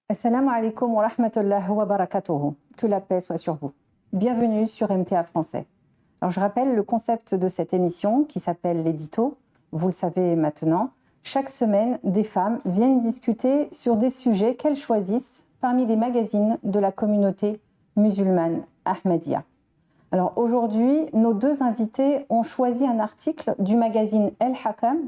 Assalamu alaikum wa rahmatullahi wa barakatuhu. Que la paix soit sur vous. Bienvenue sur MTA Français. Alors je rappelle le concept de cette émission qui s'appelle l'édito. Vous le savez maintenant. Chaque semaine, des femmes viennent discuter sur des sujets qu'elles choisissent parmi les magazines de la communauté musulmane Ahmadiyya. Alors aujourd'hui, nos deux invités ont choisi un article du magazine El Hakam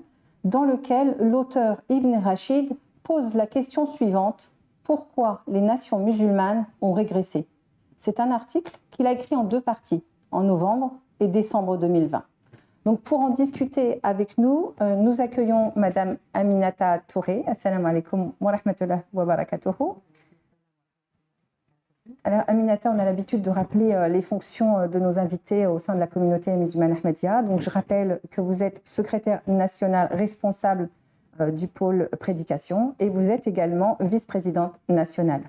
dans lequel l'auteur Ibn Rashid pose la question suivante: pourquoi les nations musulmanes ont régressé? C'est un article qu'il a écrit en deux parties, en novembre et décembre 2020. Donc pour en discuter avec nous, nous accueillons Madame Aminata Touré. Assalamu alaikum wa rahmatullahi wa barakatuhu. Alors Aminata, on a l'habitude de rappeler les fonctions de nos invités au sein de la communauté musulmane Ahmadiyya. Donc je rappelle que vous êtes secrétaire national responsable du pôle prédication et vous êtes également vice-présidente nationale.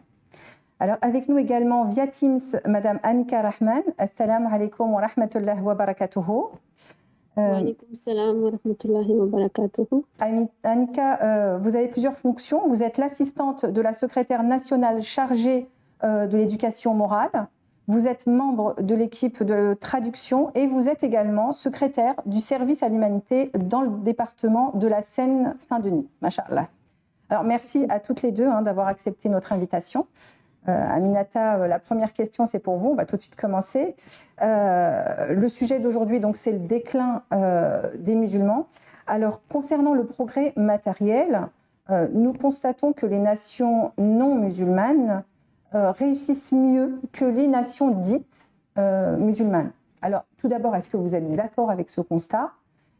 Alors avec nous également via Teams, Madame Anika Rahman. Assalamu alaikum wa rahmatullahi wa barakatuhu. Wa alaikum salam wa rahmatullahi wa barakatuhu. Anika, vous avez plusieurs fonctions. Vous êtes l'assistante de la secrétaire nationale chargée de l'éducation morale. Vous êtes membre de l'équipe de traduction et vous êtes également secrétaire du service à l'humanité dans le département de la Seine-Saint-Denis. Masha'Allah. Alors merci à toutes les deux d'avoir accepté notre invitation. Aminata, la première question c'est pour vous, on va tout de suite commencer. Le sujet d'aujourd'hui donc c'est le déclin des musulmans. Alors concernant le progrès matériel, nous constatons que les nations non musulmanes réussissent mieux que les nations dites musulmanes. Alors, tout d'abord, est-ce que vous êtes d'accord avec ce constat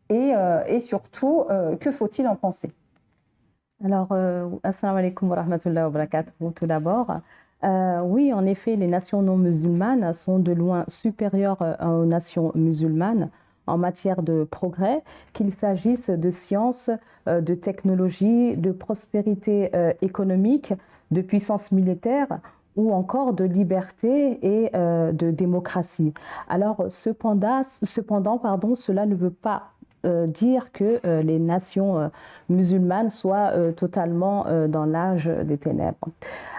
et surtout, que faut-il en penser? Alors, assalamu alaikum wa rahmatullahi wa barakatuh, tout d'abord. Oui, en effet, les nations non musulmanes sont de loin supérieures aux nations musulmanes en matière de progrès, qu'il s'agisse de sciences, de technologie, de prospérité économique, de puissance militaire ou encore de liberté et de démocratie. Alors cependant, cela ne veut pas dire que les nations musulmanes soient totalement dans l'âge des ténèbres.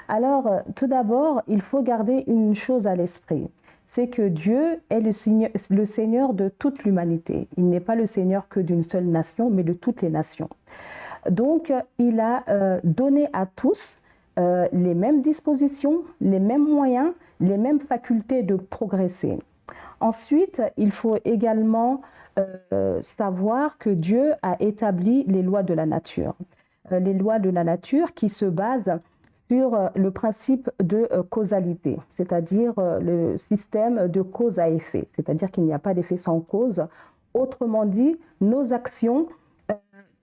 Alors tout d'abord, il faut garder une chose à l'esprit, c'est que Dieu est le Seigneur de toute l'humanité. Il n'est pas le Seigneur que d'une seule nation, mais de toutes les nations. Donc il a donné à tous les mêmes dispositions, les mêmes moyens, les mêmes facultés de progresser. Ensuite, il faut également savoir que Dieu a établi les lois de la nature. Les lois de la nature qui se basent sur le principe de causalité, c'est-à-dire le système de cause à effet, c'est-à-dire qu'il n'y a pas d'effet sans cause. Autrement dit, nos actions,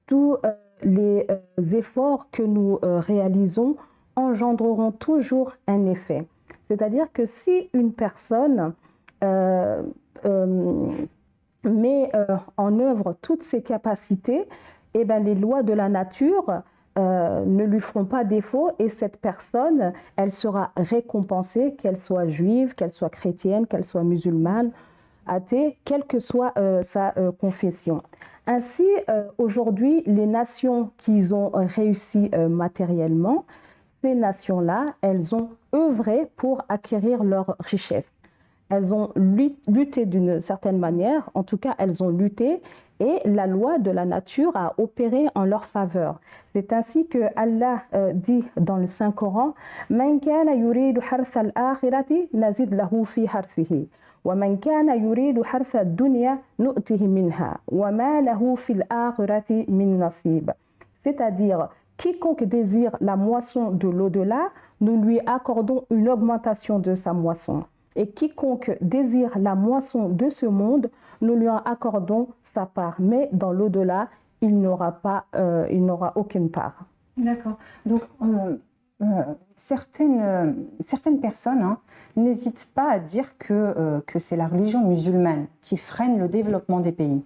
tous les efforts que nous réalisons engendreront toujours un effet. C'est-à-dire que si une personne met en œuvre toutes ses capacités, eh bien, les lois de la nature ne lui feront pas défaut et cette personne, elle sera récompensée, qu'elle soit juive, qu'elle soit chrétienne, qu'elle soit musulmane, athée, quelle que soit sa confession. Ainsi, aujourd'hui, les nations qui ont réussi matériellement, ces nations-là, elles ont œuvré pour acquérir leur richesse. Elles ont lutté d'une certaine manière, en tout cas, elles ont lutté et la loi de la nature a opéré en leur faveur. C'est ainsi que Allah dit dans le Saint-Coran: Man kana yuridu hartha al-akhirati nazid lahu fi harthihi wa man kana yuridu hartha ad-dunya nu'tihi minha wa ma lahu fil akhirati min nasib. C'est-à-dire, quiconque désire la moisson de l'au-delà, nous lui accordons une augmentation de sa moisson. Et quiconque désire la moisson de ce monde, nous lui en accordons sa part. Mais dans l'au-delà, il n'aura aucune part. D'accord. Donc, certaines personnes n'hésitent pas à dire que c'est la religion musulmane qui freine le développement des pays.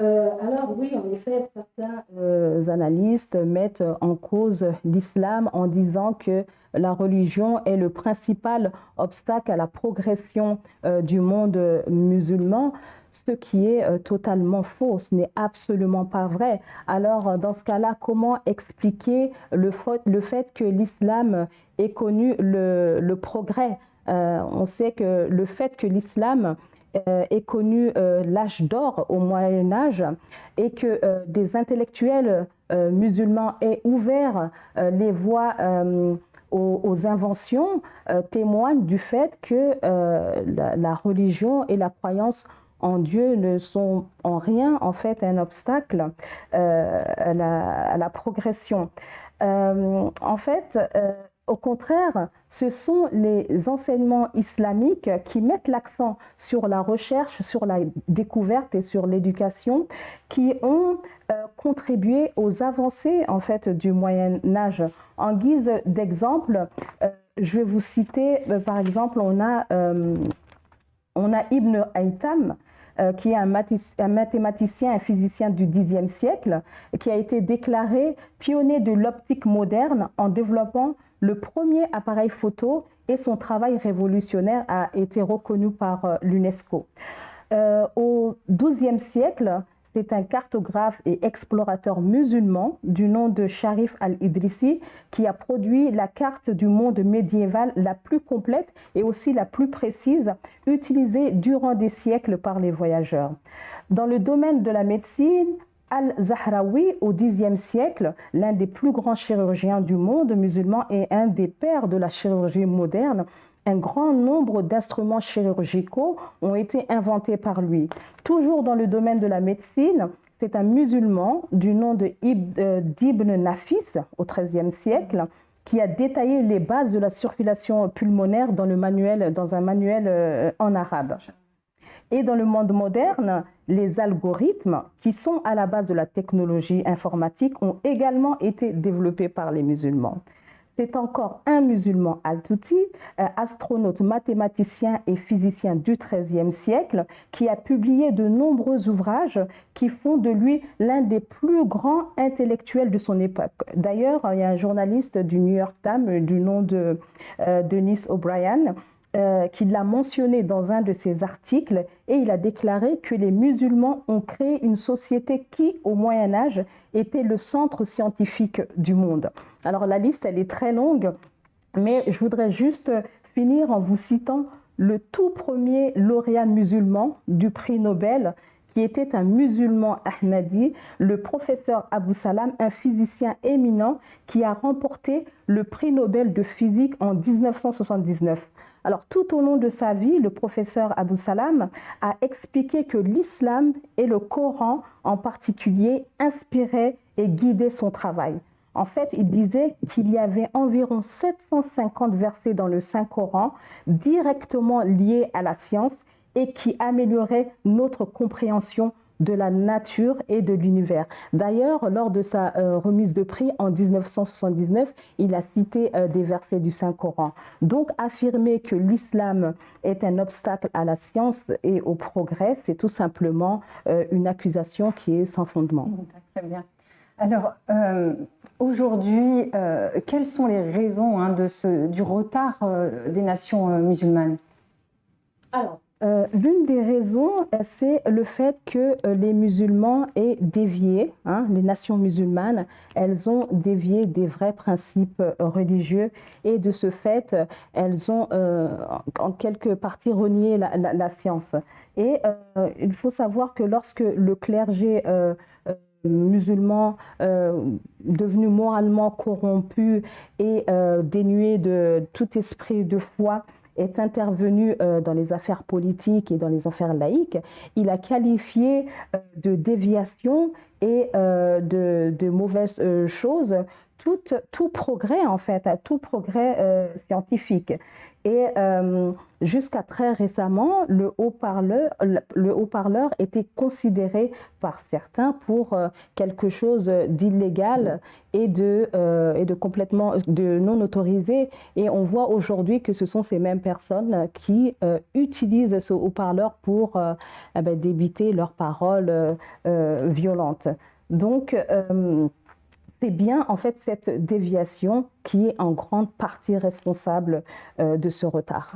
Alors oui, en effet, certains analystes mettent en cause l'islam en disant que la religion est le principal obstacle à la progression du monde musulman, ce qui est totalement faux, ce n'est absolument pas vrai. Alors dans ce cas-là, comment expliquer le fait que l'islam ait connu le progrès? On sait que le fait que l'islam ait connu l'âge d'or au Moyen Âge et que des intellectuels musulmans aient ouvert les voies aux inventions témoignent du fait que la religion et la croyance en Dieu ne sont en rien en fait un obstacle à la progression. En fait, au contraire, ce sont les enseignements islamiques qui mettent l'accent sur la recherche, sur la découverte et sur l'éducation, qui ont contribué aux avancées en fait du Moyen Âge. En guise d'exemple, je vais vous citer, par exemple, on a Ibn Haytham, qui est un mathématicien et physicien du Xe siècle, qui a été déclaré pionnier de l'optique moderne en développant le premier appareil photo, et son travail révolutionnaire a été reconnu par l'UNESCO. Au XIIe siècle, c'est un cartographe et explorateur musulman du nom de Sharif al-Idrissi qui a produit la carte du monde médiéval la plus complète et aussi la plus précise, utilisée durant des siècles par les voyageurs. Dans le domaine de la médecine, Al-Zahrawi, au Xe siècle, l'un des plus grands chirurgiens du monde musulman et un des pères de la chirurgie moderne, un grand nombre d'instruments chirurgicaux ont été inventés par lui. Toujours dans le domaine de la médecine, c'est un musulman du nom d'Ibn Nafis, au XIIIe siècle, qui a détaillé les bases de la circulation pulmonaire dans un manuel en arabe. Et dans le monde moderne, les algorithmes qui sont à la base de la technologie informatique ont également été développés par les musulmans. C'est encore un musulman Al-Tuti, astronaute, mathématicien et physicien du XIIIe siècle, qui a publié de nombreux ouvrages qui font de lui l'un des plus grands intellectuels de son époque. D'ailleurs, il y a un journaliste du New York Times du nom de Denis O'Brien qui l'a mentionné dans un de ses articles, et il a déclaré que les musulmans ont créé une société qui, au Moyen Âge, était le centre scientifique du monde. Alors la liste, elle est très longue, mais je voudrais juste finir en vous citant le tout premier lauréat musulman du prix Nobel, qui était un musulman ahmadi, le professeur Abou Salam, un physicien éminent qui a remporté le prix Nobel de physique en 1979. Alors, tout au long de sa vie, le professeur Abou Salam a expliqué que l'islam et le Coran en particulier inspiraient et guidaient son travail. En fait, il disait qu'il y avait environ 750 versets dans le Saint-Coran directement liés à la science et qui amélioraient notre compréhension de la nature et de l'univers. D'ailleurs, lors de sa remise de prix en 1979, il a cité des versets du Saint-Coran. Donc, affirmer que l'islam est un obstacle à la science et au progrès, c'est tout simplement une accusation qui est sans fondement. Très bien. Alors, aujourd'hui, quelles sont les raisons du retard des nations musulmanes? Alors, l'une des raisons, c'est le fait que les musulmans aient dévié, les nations musulmanes, elles ont dévié des vrais principes religieux, et de ce fait, elles ont en quelque partie renié la science. Et il faut savoir que lorsque le clergé musulman devenu moralement corrompu et dénué de tout esprit de foi est intervenu dans les affaires politiques et dans les affaires laïques, il a qualifié de déviation et de mauvaises choses tout progrès, en fait, tout progrès scientifique. Et jusqu'à très récemment, le haut-parleur était considéré par certains pour quelque chose d'illégal et de complètement non autorisé. Et on voit aujourd'hui que ce sont ces mêmes personnes qui utilisent ce haut-parleur pour débiter leurs paroles violentes. Donc, c'est bien en fait cette déviation qui est en grande partie responsable de ce retard.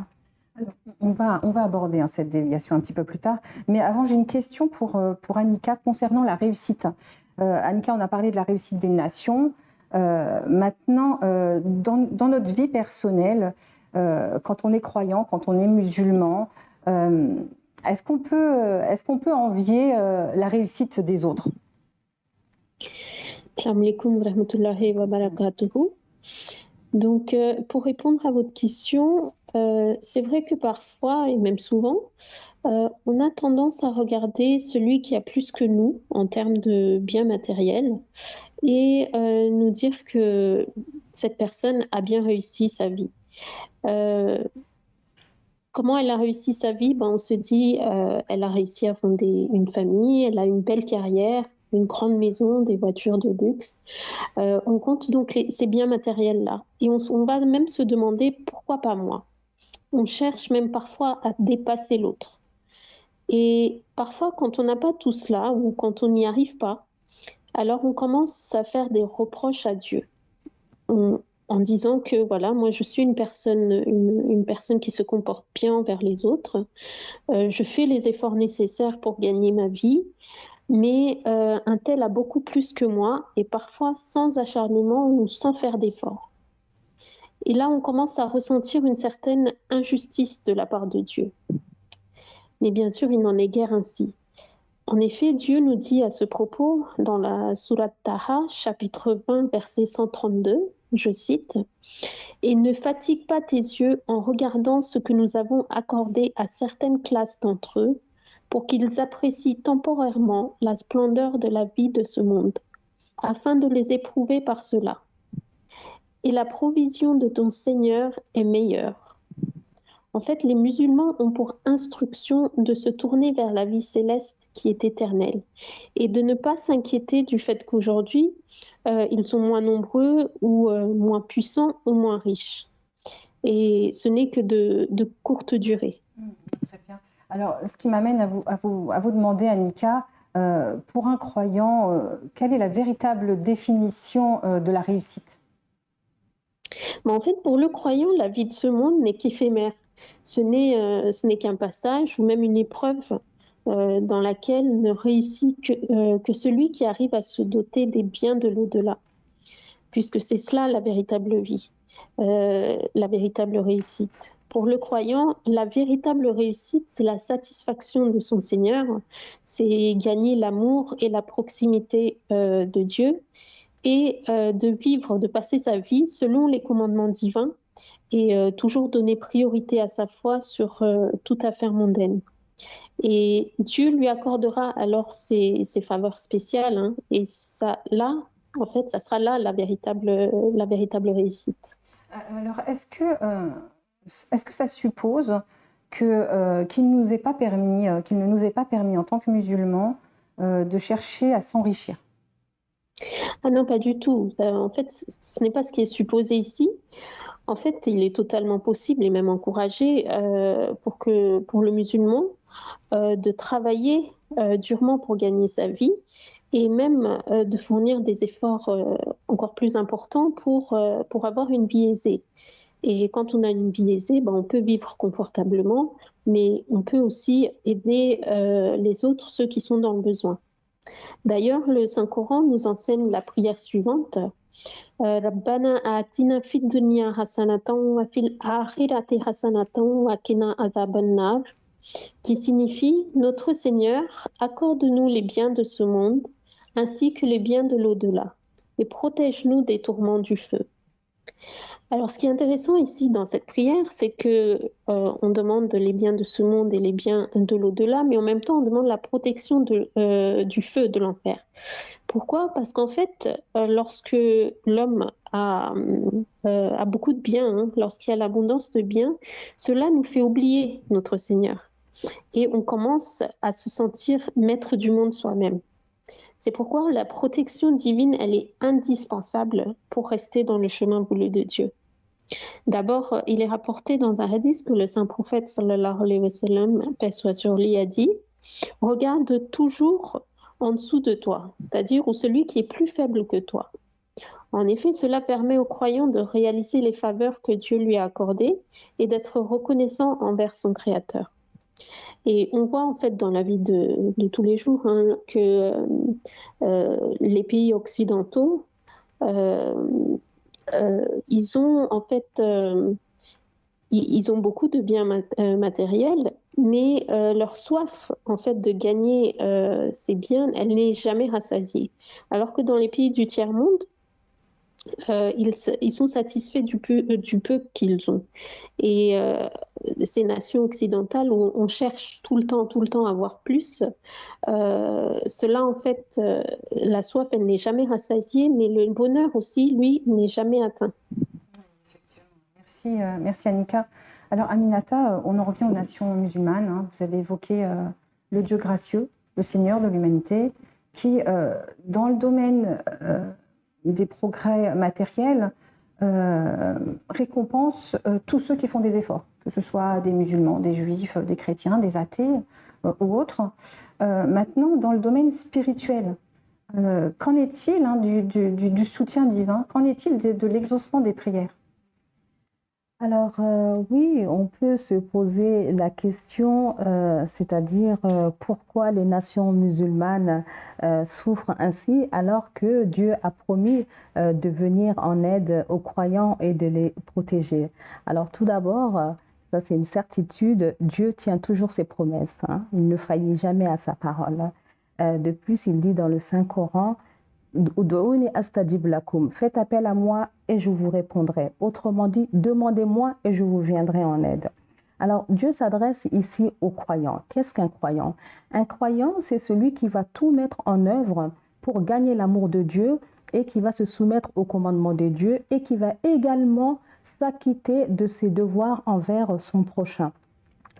Alors, on va aborder cette déviation un petit peu plus tard, mais avant j'ai une question pour Annika concernant la réussite. Annika, on a parlé de la réussite des nations. Maintenant, dans notre vie personnelle, quand on est croyant, quand on est musulman, est-ce qu'on peut envier la réussite des autres? Assalamu alaikum wa rahmatullahi wa barakatuhu. Donc, pour répondre à votre question, c'est vrai que parfois, et même souvent, on a tendance à regarder celui qui a plus que nous en termes de biens matériels et nous dire que cette personne a bien réussi sa vie. Comment elle a réussi sa vie? On se dit, elle a réussi à fonder une famille, elle a une belle carrière, une grande maison, des voitures de luxe. On compte donc ces biens matériels-là. Et on va même se demander pourquoi pas moi. On cherche même parfois à dépasser l'autre. Et parfois, quand on n'a pas tout cela ou quand on n'y arrive pas, alors on commence à faire des reproches à Dieu. En disant que voilà, moi je suis une personne qui se comporte bien envers les autres. Je fais les efforts nécessaires pour gagner ma vie. Mais un tel a beaucoup plus que moi et parfois sans acharnement ou sans faire d'efforts. Et là, on commence à ressentir une certaine injustice de la part de Dieu. Mais bien sûr, il n'en est guère ainsi. En effet, Dieu nous dit à ce propos, dans la sourate Taha, chapitre 20, verset 132, je cite, « Et ne fatigue pas tes yeux en regardant ce que nous avons accordé à certaines classes d'entre eux, pour qu'ils apprécient temporairement la splendeur de la vie de ce monde, afin de les éprouver par cela. Et la provision de ton Seigneur est meilleure. » En fait, les musulmans ont pour instruction de se tourner vers la vie céleste qui est éternelle et de ne pas s'inquiéter du fait qu'aujourd'hui, ils sont moins nombreux ou moins puissants ou moins riches. Et ce n'est que de courte durée. Très bien. Alors, ce qui m'amène à vous demander, Annika, pour un croyant, quelle est la véritable définition de la réussite? En fait, pour le croyant, la vie de ce monde n'est qu'éphémère. Ce n'est qu'un passage ou même une épreuve dans laquelle ne réussit que celui qui arrive à se doter des biens de l'au-delà, puisque c'est cela la véritable vie, la véritable réussite. Pour le croyant, la véritable réussite, c'est la satisfaction de son Seigneur, c'est gagner l'amour et la proximité de Dieu et de vivre, de passer sa vie selon les commandements divins et toujours donner priorité à sa foi sur toute affaire mondaine. Et Dieu lui accordera alors ses faveurs spéciales, et ça, là, en fait, ça sera là la véritable réussite. Alors, est-ce que ça suppose qu'il ne nous est pas permis en tant que musulmans de chercher à s'enrichir? Ah non, pas du tout. En fait, ce n'est pas ce qui est supposé ici. En fait, il est totalement possible et même encouragé pour le musulman de travailler durement pour gagner sa vie et même de fournir des efforts encore plus importants pour avoir une vie aisée. Et quand on a une vie aisée, on peut vivre confortablement, mais on peut aussi aider les autres, ceux qui sont dans le besoin. D'ailleurs, le Saint-Coran nous enseigne la prière suivante. Rabbana atina fid dunya hasanatan wa fil akhirati hasanatan wa qina adhaban nar, qui signifie Notre Seigneur, accorde-nous les biens de ce monde ainsi que les biens de l'au-delà et protège-nous des tourments du feu. Alors, ce qui est intéressant ici dans cette prière, c'est que on demande les biens de ce monde et les biens de l'au-delà, mais en même temps, on demande la protection du feu de l'enfer. Pourquoi? Parce qu'en fait, lorsque l'homme a beaucoup de biens, hein, lorsqu'il y a l'abondance de biens, cela nous fait oublier notre Seigneur. Et on commence à se sentir maître du monde soi-même. C'est pourquoi la protection divine, elle est indispensable pour rester dans le chemin voulu de Dieu. D'abord, il est rapporté dans un hadith que le saint prophète, sallallahu alayhi wa sallam, paix soit sur lui, a dit « Regarde toujours en dessous de toi, c'est-à-dire celui qui est plus faible que toi. » En effet, cela permet au croyant de réaliser les faveurs que Dieu lui a accordées et d'être reconnaissant envers son Créateur. Et on voit en fait dans la vie de tous les jours hein, que les pays occidentaux, ils ont en fait ils ont beaucoup de biens matériels, mais leur soif en fait de gagner ces biens, elle n'est jamais rassasiée. Alors que dans les pays du tiers-monde, ils sont satisfaits du peu qu'ils ont. Et ces nations occidentales où on cherche tout le temps à avoir plus, cela en fait, la soif, elle n'est jamais rassasiée, mais le bonheur aussi, lui, n'est jamais atteint. Merci Annika. Alors Aminata, on en revient aux nations musulmanes. Hein. Vous avez évoqué le Dieu gracieux, le Seigneur de l'humanité, qui, dans le domaine des progrès matériels, récompense tous ceux qui font des efforts, que ce soit des musulmans, des juifs, des chrétiens, des athées ou autres. Maintenant, dans le domaine spirituel, qu'en est-il hein, du soutien divin? Qu'en est-il de l'exaucement des prières? Alors oui, on peut se poser la question, c'est-à-dire pourquoi les nations musulmanes souffrent ainsi alors que Dieu a promis de venir en aide aux croyants et de les protéger. Alors tout d'abord, ça c'est une certitude, Dieu tient toujours ses promesses, hein. Il ne faillit jamais à sa parole. De plus, il dit dans le Saint-Coran, faites appel à moi et je vous répondrai. Autrement dit, demandez-moi et je vous viendrai en aide. Alors, Dieu s'adresse ici aux croyants. Qu'est-ce qu'un croyant? Un croyant, c'est celui qui va tout mettre en œuvre pour gagner l'amour de Dieu et qui va se soumettre au commandement de Dieu et qui va également s'acquitter de ses devoirs envers son prochain,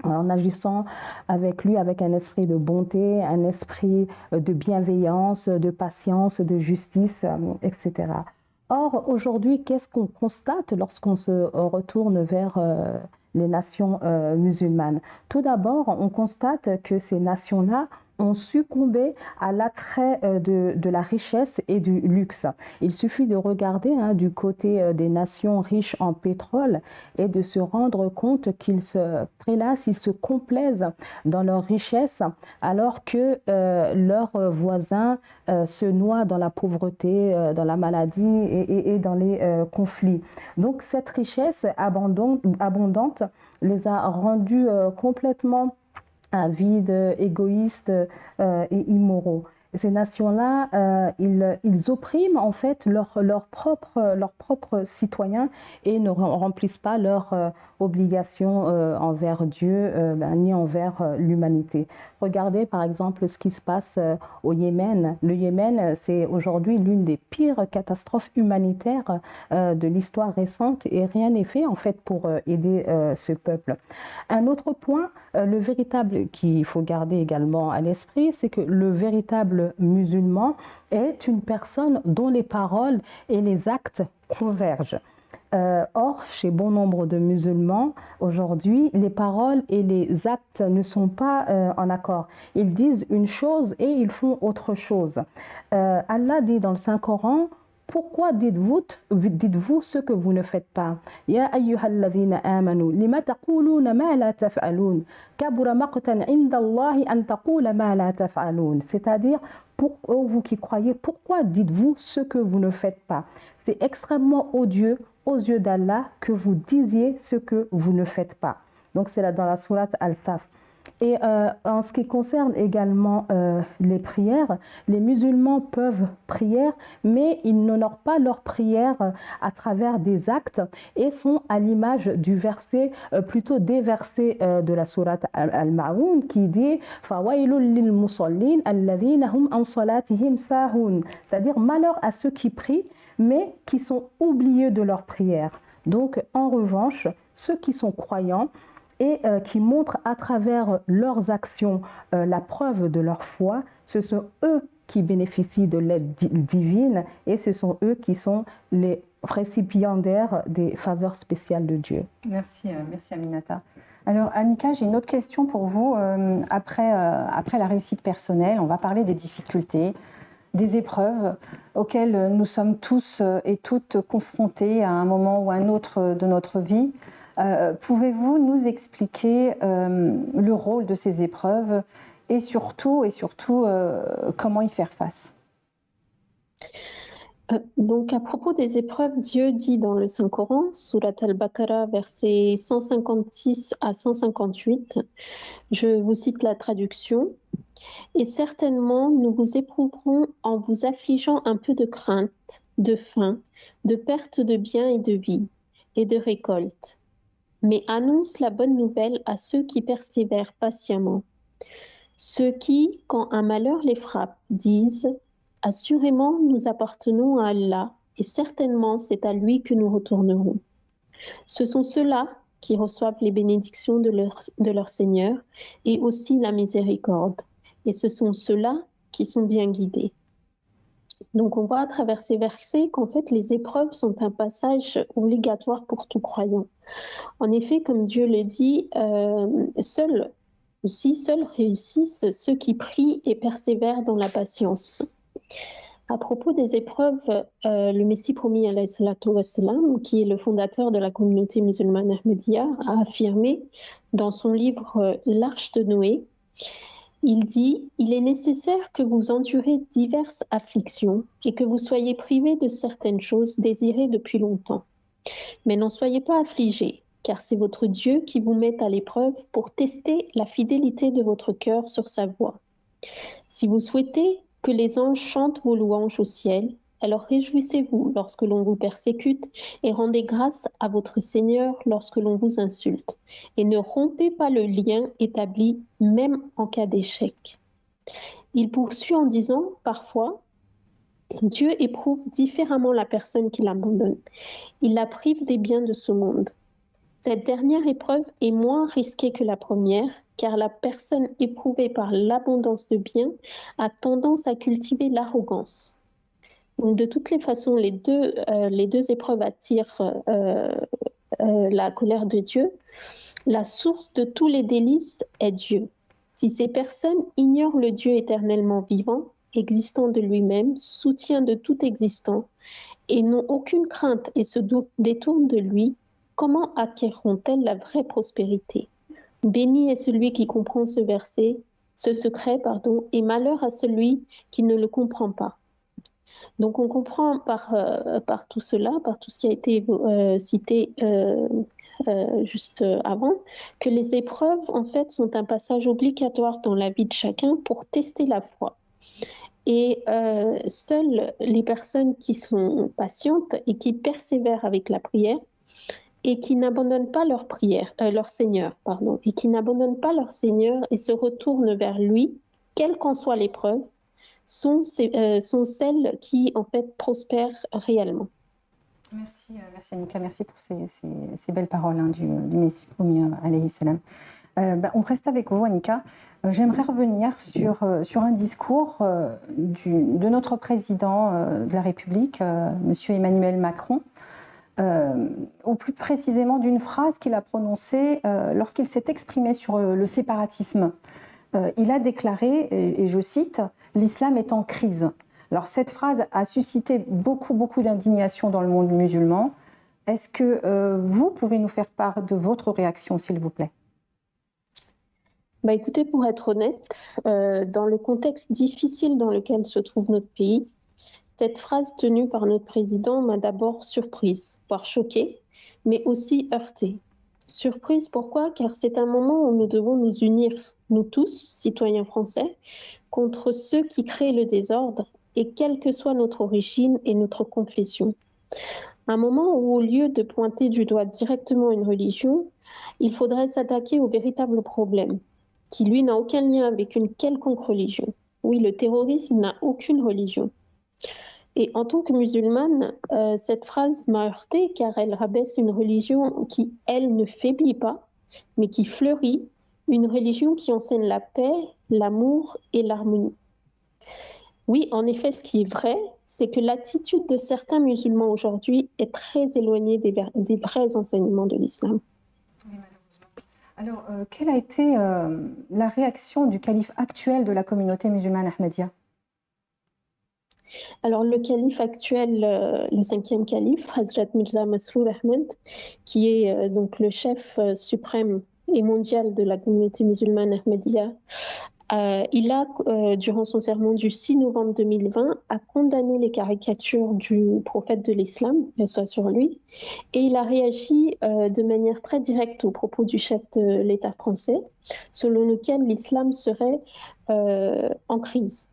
en agissant avec lui avec un esprit de bonté, un esprit de bienveillance, de patience, de justice, etc. Or, aujourd'hui, qu'est-ce qu'on constate lorsqu'on se retourne vers les nations musulmanes? Tout d'abord, on constate que ces nations-là ont succombé à l'attrait de la richesse et du luxe. Il suffit de regarder hein, du côté des nations riches en pétrole et de se rendre compte qu'ils se prélassent, ils se complaisent dans leur richesse alors que leurs voisins se noient dans la pauvreté, dans la maladie et dans les conflits. Donc cette richesse abondante les a rendus complètement avides, égoïstes et immoraux. Ces nations-là, ils oppriment en fait leurs propres citoyens et ne remplissent pas leurs obligations envers Dieu ni envers l'humanité. Regardez par exemple ce qui se passe au Yémen. Le Yémen, c'est aujourd'hui l'une des pires catastrophes humanitaires de l'histoire récente et rien n'est fait en fait pour aider ce peuple. Un autre point, le véritable qu'il faut garder également à l'esprit, c'est que le véritable musulman est une personne dont les paroles et les actes convergent. Or, chez bon nombre de musulmans, aujourd'hui, les paroles et les actes ne sont pas en accord. Ils disent une chose et ils font autre chose. Allah dit dans le Saint-Coran, pourquoi dites-vous ce que vous ne faites pas? Ya ayyuhalladhina amanu, lima taquluna ma la taf'alun, kabura maqtan inda Allahi an taqula ma la taf'alun. C'est-à-dire, pour vous qui croyez, pourquoi dites-vous ce que vous ne faites pas? C'est extrêmement odieux aux yeux d'Allah que vous disiez ce que vous ne faites pas. Donc c'est là dans la sourate Al-Saf. Et en ce qui concerne également les prières, les musulmans peuvent prier, mais ils n'honorent pas leur prière à travers des actes et sont à l'image du verset, plutôt des versets de la sourate Al-Ma'oun qui dit « Fawailul lil musallin alladhina hum an salatihim sahun » c'est-à-dire malheur à ceux qui prient, mais qui sont oublieux de leur prière. Donc, en revanche, ceux qui sont croyants et qui montrent à travers leurs actions la preuve de leur foi, ce sont eux qui bénéficient de l'aide divine et ce sont eux qui sont les récipiendaires des faveurs spéciales de Dieu. Merci, merci Aminata. Alors Annika, j'ai une autre question pour vous. Après la réussite personnelle, on va parler des difficultés, des épreuves auxquelles nous sommes tous et toutes confrontés à un moment ou à un autre de notre vie. Pouvez-vous nous expliquer le rôle de ces épreuves et surtout comment y faire face? Donc, à propos des épreuves, Dieu dit dans le Saint-Coran, Surat al-Baqarah, versets 156 à 158, je vous cite la traduction, « Et certainement, nous vous éprouverons en vous affligeant un peu de crainte, de faim, de perte de biens et de vie, et de récolte. Mais annonce la bonne nouvelle à ceux qui persévèrent patiemment. Ceux qui, quand un malheur les frappe, disent « Assurément, nous appartenons à Allah, et certainement c'est à lui que nous retournerons. » Ce sont ceux-là qui reçoivent les bénédictions de leur Seigneur et aussi la miséricorde. Et ce sont ceux-là qui sont bien guidés. Donc on voit à travers ces versets qu'en fait les épreuves sont un passage obligatoire pour tout croyant. En effet, comme Dieu le dit, seuls réussissent ceux qui prient et persévèrent dans la patience. À propos des épreuves, le Messie promis alayhi salatu wassalam, qui est le fondateur de la communauté musulmane Ahmadiyya, a affirmé dans son livre L'Arche de Noé, il dit « Il est nécessaire que vous endurez diverses afflictions et que vous soyez privés de certaines choses désirées depuis longtemps. Mais n'en soyez pas affligés, car c'est votre Dieu qui vous met à l'épreuve pour tester la fidélité de votre cœur sur sa voie. Si vous souhaitez que les anges chantent vos louanges au ciel, alors réjouissez-vous lorsque l'on vous persécute et rendez grâce à votre Seigneur lorsque l'on vous insulte. Et ne rompez pas le lien établi même en cas d'échec. » Il poursuit en disant « Parfois, Dieu éprouve différemment la personne qui l'abandonne. Il la prive des biens de ce monde. Cette dernière épreuve est moins risquée que la première, car la personne éprouvée par l'abondance de biens a tendance à cultiver l'arrogance. Donc, de toutes les façons, les deux épreuves attirent la colère de Dieu. La source de tous les délices est Dieu. Si ces personnes ignorent le Dieu éternellement vivant, existant de lui-même, soutien de tout existant, et n'ont aucune crainte et se détournent de lui, comment acquerront-elles la vraie prospérité? Béni est celui qui comprend ce secret, et malheur à celui qui ne le comprend pas. Donc on comprend par tout cela, par tout ce qui a été cité juste avant, que les épreuves en fait sont un passage obligatoire dans la vie de chacun pour tester la foi. Et seules les personnes qui sont patientes et qui persévèrent avec la prière et qui n'abandonnent pas leur Seigneur, et qui n'abandonnent pas leur Seigneur et se retournent vers lui, quelle qu'en soit l'épreuve, sont celles qui en fait prospèrent réellement. Merci Annika, merci pour ces belles paroles du Messie promis alayhi salam. On reste avec vous Annika. J'aimerais revenir sur un discours de notre président de la République, Monsieur Emmanuel Macron, ou plus précisément d'une phrase qu'il a prononcée lorsqu'il s'est exprimé sur le séparatisme. Il a déclaré, et je cite, « L'islam est en crise ». Alors cette phrase a suscité beaucoup d'indignation dans le monde musulman. Est-ce que vous pouvez nous faire part de votre réaction, s'il vous plaît? Écoutez, pour être honnête, dans le contexte difficile dans lequel se trouve notre pays, cette phrase tenue par notre président m'a d'abord surprise, voire choquée, mais aussi heurtée. Surprise, pourquoi? Car c'est un moment où nous devons nous unir nous tous, citoyens français, contre ceux qui créent le désordre, et quelle que soit notre origine et notre confession. Un moment où, au lieu de pointer du doigt directement une religion, il faudrait s'attaquer au véritable problème, qui lui n'a aucun lien avec une quelconque religion. Oui, le terrorisme n'a aucune religion. Et en tant que musulmane, cette phrase m'a heurtée car elle rabaisse une religion qui, elle, ne faiblit pas, mais qui fleurit, une religion qui enseigne la paix, l'amour et l'harmonie. Oui, en effet, ce qui est vrai, c'est que l'attitude de certains musulmans aujourd'hui est très éloignée des vrais enseignements de l'islam. Oui, malheureusement. Alors, quelle a été la réaction du calife actuel de la communauté musulmane ahmadiyya? Alors, le calife actuel, le 5e calife, Hazrat Mirza Masroor Ahmed, qui est donc le chef suprême et mondial de la communauté musulmane ahmadiyya, il a, durant son sermon du 6 novembre 2020, a condamné les caricatures du prophète de l'islam, paix soit sur lui, et il a réagi de manière très directe aux propos du chef de l'État français, selon lequel l'islam serait en crise.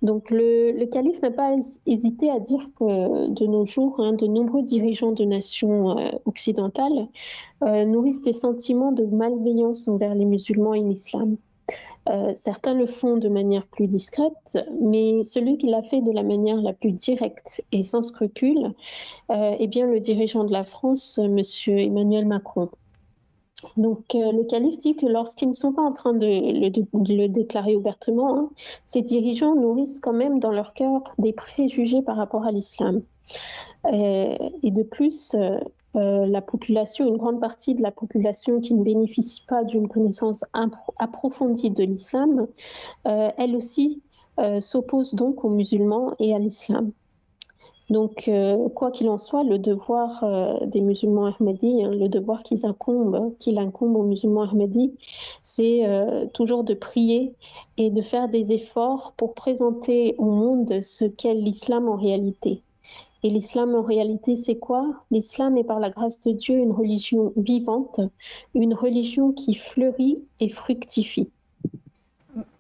Donc le calife n'a pas hésité à dire que de nos jours, de nombreux dirigeants de nations occidentales nourrissent des sentiments de malveillance envers les musulmans et l'islam. Certains le font de manière plus discrète, mais celui qui l'a fait de la manière la plus directe et sans scrupule est bien le dirigeant de la France, M. Emmanuel Macron. Donc, le calife dit que lorsqu'ils ne sont pas en train de le déclarer ouvertement, ces dirigeants nourrissent quand même dans leur cœur des préjugés par rapport à l'islam. Et de plus, la population, une grande partie de la population qui ne bénéficie pas d'une connaissance approfondie de l'islam, elle aussi s'oppose donc aux musulmans et à l'islam. Donc, quoi qu'il en soit, le devoir des musulmans ahmadis, le devoir qu'il incombe aux musulmans ahmadis, c'est toujours de prier et de faire des efforts pour présenter au monde ce qu'est l'islam en réalité. Et l'islam en réalité, c'est quoi? L'islam est par la grâce de Dieu une religion vivante, une religion qui fleurit et fructifie.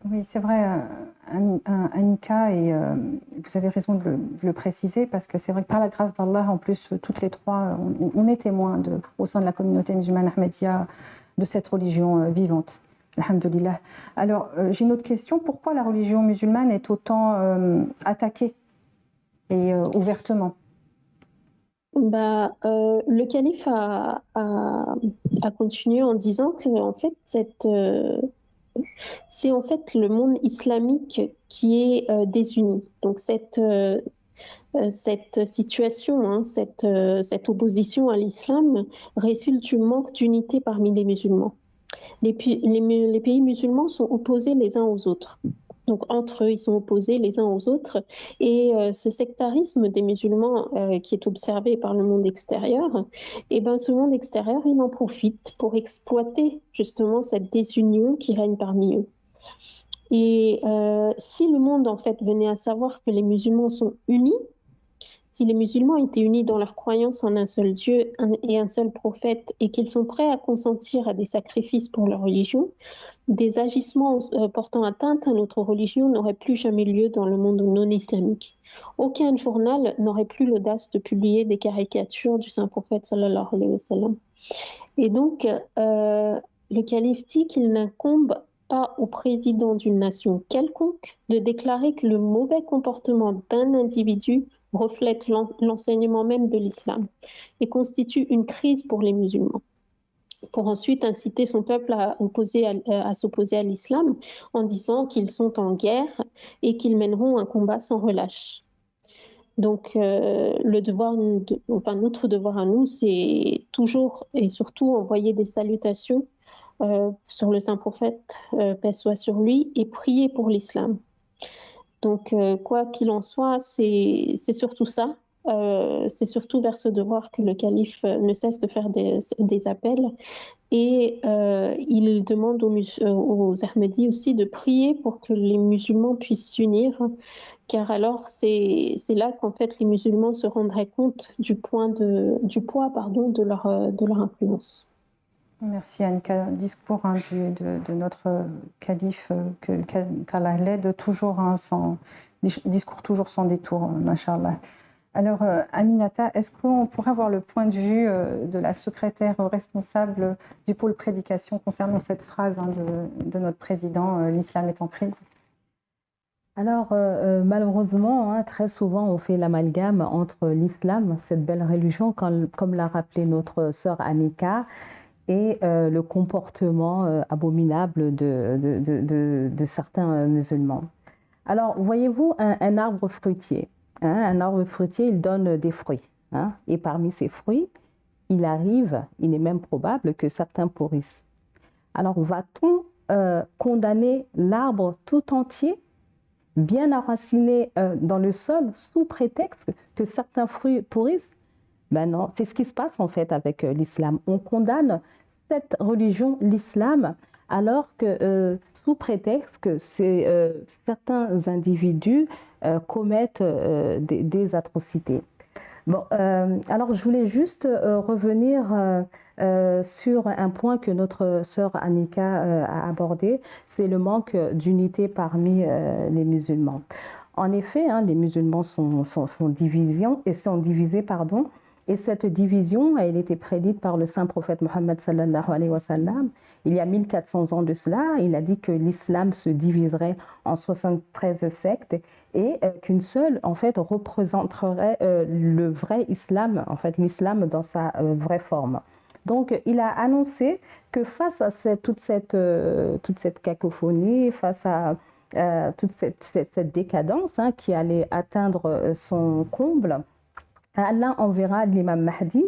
Oui, c'est vrai, Annika, et vous avez raison de le préciser, parce que c'est vrai que par la grâce d'Allah, en plus, toutes les trois, on est témoins au sein de la communauté musulmane ahmadiyya de cette religion vivante. Alhamdulillah. Alors, j'ai une autre question. Pourquoi la religion musulmane est autant attaquée et ouvertement? Le calife a continué en disant que en fait, c'est en fait le monde islamique qui est désuni. Donc cette situation, cette opposition à l'islam résulte du manque d'unité parmi les musulmans. Les pays musulmans sont opposés les uns aux autres. Donc entre eux, ils sont opposés les uns aux autres. Et ce sectarisme des musulmans qui est observé par le monde extérieur, ce monde extérieur, il en profite pour exploiter justement cette désunion qui règne parmi eux. Et si le monde, en fait, venait à savoir que les musulmans sont unis, si les musulmans étaient unis dans leur croyance en un seul Dieu et un seul prophète, et qu'ils sont prêts à consentir à des sacrifices pour leur religion, des agissements portant atteinte à notre religion n'auraient plus jamais lieu dans le monde non islamique. Aucun journal n'aurait plus l'audace de publier des caricatures du saint prophète sallallahu alayhi wa sallam. Et donc, le calife dit qu'il n'incombe pas au président d'une nation quelconque de déclarer que le mauvais comportement d'un individu reflète l'enseignement même de l'islam et constitue une crise pour les musulmans, pour ensuite inciter son peuple à s'opposer à l'islam en disant qu'ils sont en guerre et qu'ils mèneront un combat sans relâche. Donc, notre devoir à nous, c'est toujours et surtout envoyer des salutations sur le saint prophète, paix soit sur lui, et prier pour l'islam. Donc, quoi qu'il en soit, c'est surtout ça. C'est surtout vers ce devoir que le calife ne cesse de faire des appels. Et il demande aux Ahmadis aussi de prier pour que les musulmans puissent s'unir, car alors c'est là qu'en fait les musulmans se rendraient compte du poids de leur influence. Merci Anka. Discours de notre calife, qu'Allah l'aide toujours, discours toujours sans détour, mashallah. Alors Aminata, est-ce qu'on pourrait avoir le point de vue de la secrétaire responsable du pôle prédication concernant cette phrase de notre président, l'islam est en crise? Alors, malheureusement, très souvent, on fait l'amalgame entre l'islam, cette belle religion, comme l'a rappelé notre sœur Annika, et le comportement abominable de certains musulmans. Alors, voyez-vous, un arbre fruitier, un arbre fruitier, il donne des fruits. Et parmi ces fruits, il est même probable que certains pourrissent. Alors, va-t-on condamner l'arbre tout entier, bien enraciné dans le sol, sous prétexte que certains fruits pourrissent? Ben non, c'est ce qui se passe en fait avec l'islam. On condamne cette religion, l'islam, alors que sous prétexte que certains individus commettent des atrocités. Bon, alors je voulais juste revenir sur un point que notre sœur Annika a abordé, c'est le manque d'unité parmi les musulmans. En effet, les musulmans sont divisés, et cette division, elle était prédite par le saint prophète Mohammed sallallahu alayhi wa sallam. Il y a 1400 ans de cela, il a dit que l'islam se diviserait en 73 sectes et qu'une seule, en fait, représenterait le vrai islam, en fait, l'islam dans sa vraie forme. Donc, il a annoncé que face à toute cette cacophonie, face à toute cette décadence qui allait atteindre son comble, Allah enverra l'imam Mahdi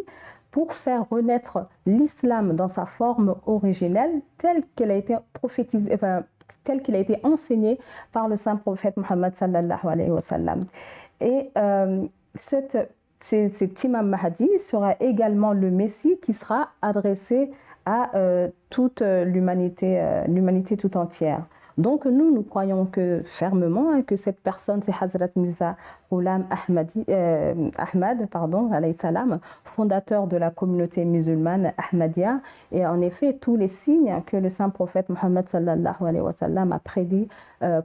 pour faire renaître l'islam dans sa forme originelle, tel qu'il a été prophétisé, tel qu'il a été enseigné par le saint prophète Mohammed sallallahu alayhi wa sallam. Et cet imam Mahdi sera également le Messie qui sera adressé à toute l'humanité tout entière. Donc nous croyons fermement que cette personne, c'est Hazrat Mirza Ghulam Ahmad, alayhi salam, fondateur de la communauté musulmane Ahmadiyya. Et en effet, tous les signes que le saint prophète Mohammed sallallahu alayhi wa sallam a prédits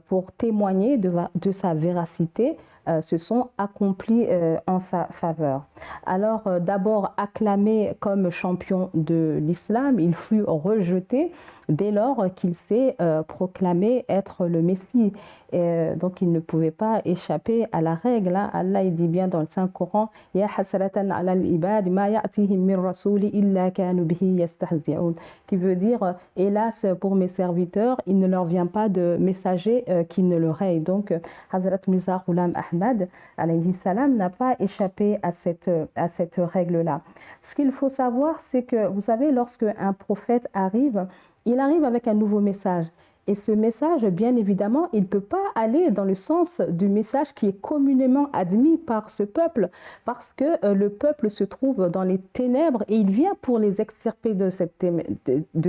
pour témoigner de sa véracité se sont accomplis en sa faveur. Alors d'abord acclamé comme champion de l'islam, il fut rejeté dès lors qu'il s'est proclamé être le Messie. Donc il ne pouvait pas échapper à la règle. Allah il dit bien dans le Saint-Coran, Ya hasratan ala al-ibad ma ya'tihim min rasuli illa kanu bihi yastahzi'un, qui veut dire hélas pour mes serviteurs, il ne leur vient pas de messager qui ne le raye. Donc Hazrat Mirza Ghulam Ahmad alayhi salam n'a pas échappé à cette règle-là. Ce qu'il faut savoir, c'est que vous savez, lorsque un prophète arrive, il arrive avec un nouveau message. Et ce message, bien évidemment, il ne peut pas aller dans le sens du message qui est communément admis par ce peuple, parce que le peuple se trouve dans les ténèbres et il vient pour les extirper de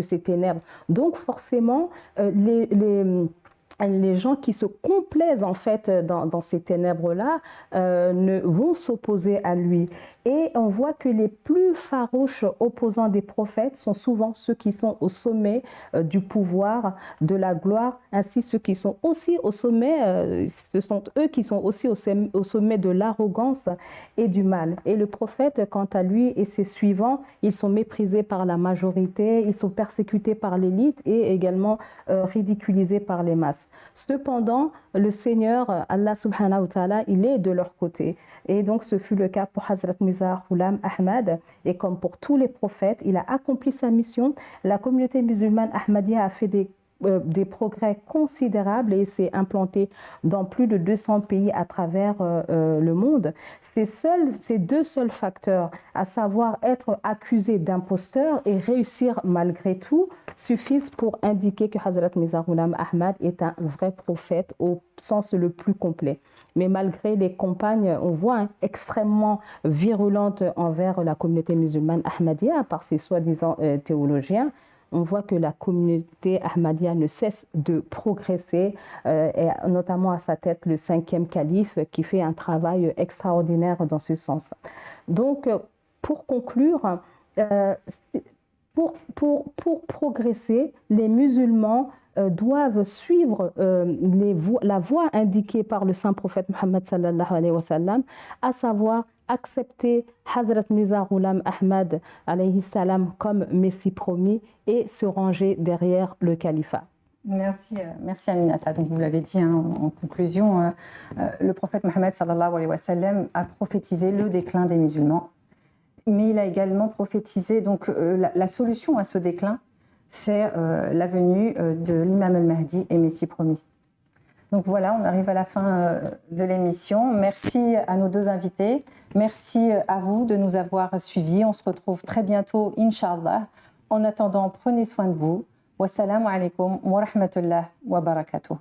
ces ténèbres. Donc forcément, les gens qui se complaisent en fait dans ces ténèbres-là ne vont s'opposer à lui. Et on voit que les plus farouches opposants des prophètes sont souvent ceux qui sont au sommet du pouvoir, de la gloire, ainsi ceux qui sont aussi au sommet, ce sont eux qui sont aussi au sommet de l'arrogance et du mal. Et le prophète, quant à lui et ses suivants, ils sont méprisés par la majorité, ils sont persécutés par l'élite et également ridiculisés par les masses. Cependant, le Seigneur, Allah subhanahu wa ta'ala, il est de leur côté. Et donc, ce fut le cas pour Hazrat Mirza Ghulam Ahmad. Et comme pour tous les prophètes, il a accompli sa mission. La communauté musulmane Ahmadiyya a fait des progrès considérables et s'est implantée dans plus de 200 pays à travers le monde. Ces deux seuls facteurs, à savoir être accusé d'imposteur et réussir malgré tout, suffisent pour indiquer que Hazrat Mirza Ghulam Ahmad est un vrai prophète au sens le plus complet. Mais malgré les campagnes, on voit, extrêmement virulentes envers la communauté musulmane Ahmadiyya par ses soi-disant théologiens, on voit que la communauté Ahmadiyya ne cesse de progresser, et notamment à sa tête le 5e calife qui fait un travail extraordinaire dans ce sens. Donc, pour conclure, Pour progresser, les musulmans doivent suivre la voie indiquée par le saint prophète Mohammed sallallahu alayhi wa sallam, à savoir accepter Hazrat Mirza Ghulam Ahmad alayhi salam comme messie promis et se ranger derrière le califat. Merci Aminata. Donc vous l'avez dit en conclusion, le prophète Mohammed sallallahu alayhi wa sallam a prophétisé le déclin des musulmans, mais il a également prophétisé donc la solution à ce déclin, c'est la venue de l'imam al-Mahdi et messie promis. Donc voilà, on arrive à la fin de l'émission. Merci à nos deux invités. Merci à vous de nous avoir suivis. On se retrouve très bientôt, Inch'Allah. En attendant, prenez soin de vous. Wassalamu alaikum wa rahmatullah wa barakatuh.